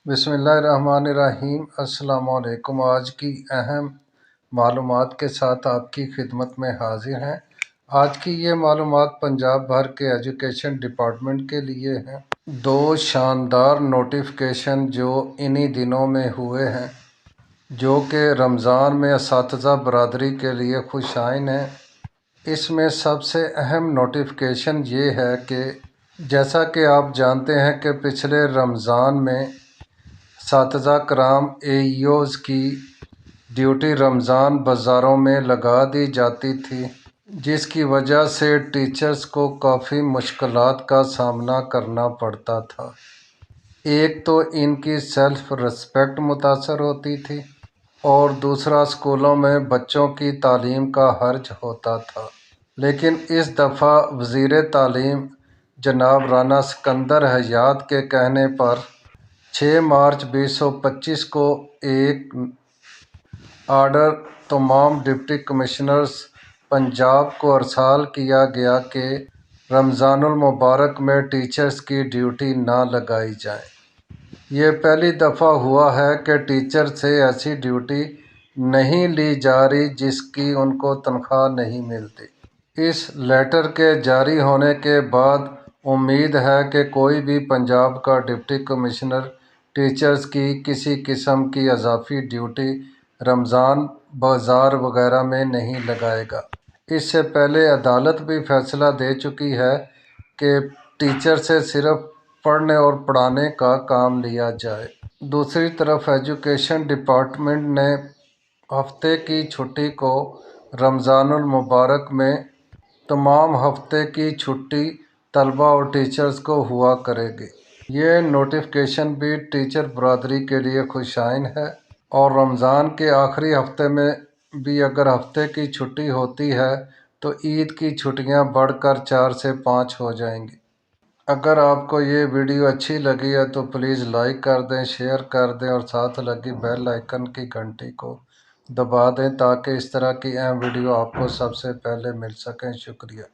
بسم اللہ الرحمن الرحیم۔ السلام علیکم۔ آج کی اہم معلومات کے ساتھ آپ کی خدمت میں حاضر ہیں۔ آج کی یہ معلومات پنجاب بھر کے ایجوکیشن ڈپارٹمنٹ کے لیے ہیں۔ دو شاندار نوٹیفکیشن جو انہی دنوں میں ہوئے ہیں، جو کہ رمضان میں اساتذہ برادری کے لیے خوش آئین ہیں۔ اس میں سب سے اہم نوٹیفکیشن یہ ہے کہ جیسا کہ آپ جانتے ہیں کہ پچھلے رمضان میں اساتذہ کرام AEOs کی ڈیوٹی رمضان بازاروں میں لگا دی جاتی تھی، جس کی وجہ سے ٹیچرز کو کافی مشکلات کا سامنا کرنا پڑتا تھا۔ ایک تو ان کی سیلف رسپیکٹ متاثر ہوتی تھی اور دوسرا اسکولوں میں بچوں کی تعلیم کا حرج ہوتا تھا۔ لیکن اس دفعہ وزیر تعلیم جناب رانا سکندر حیات کے کہنے پر 6 مارچ 2025 کو ایک آرڈر تمام ڈپٹی کمشنرز پنجاب کو ارسال کیا گیا کہ رمضان المبارک میں ٹیچرز کی ڈیوٹی نہ لگائی جائے۔ یہ پہلی دفعہ ہوا ہے کہ ٹیچر سے ایسی ڈیوٹی نہیں لی جا رہی جس کی ان کو تنخواہ نہیں ملتی۔ اس لیٹر کے جاری ہونے کے بعد امید ہے کہ کوئی بھی پنجاب کا ڈپٹی کمشنر ٹیچرز کی کسی قسم کی اضافی ڈیوٹی رمضان بازار وغیرہ میں نہیں لگائے گا۔ اس سے پہلے عدالت بھی فیصلہ دے چکی ہے کہ ٹیچر سے صرف پڑھنے اور پڑھانے کا کام لیا جائے۔ دوسری طرف ایجوکیشن ڈپارٹمنٹ نے ہفتے کی چھٹی کو رمضان المبارک میں تمام ہفتے کی چھٹی طلباء اور ٹیچرز کو ہوا کرے گی۔ یہ نوٹیفکیشن بھی ٹیچر برادری کے لیے خوش آئین ہے اور رمضان کے آخری ہفتے میں بھی اگر ہفتے کی چھٹی ہوتی ہے تو عید کی چھٹیاں بڑھ کر 4 سے 5 ہو جائیں گی۔ اگر آپ کو یہ ویڈیو اچھی لگی ہے تو پلیز لائک کر دیں، شیئر کر دیں اور ساتھ لگی بیل آئیکن کی گھنٹی کو دبا دیں تاکہ اس طرح کی اہم ویڈیو آپ کو سب سے پہلے مل سکیں۔ شکریہ۔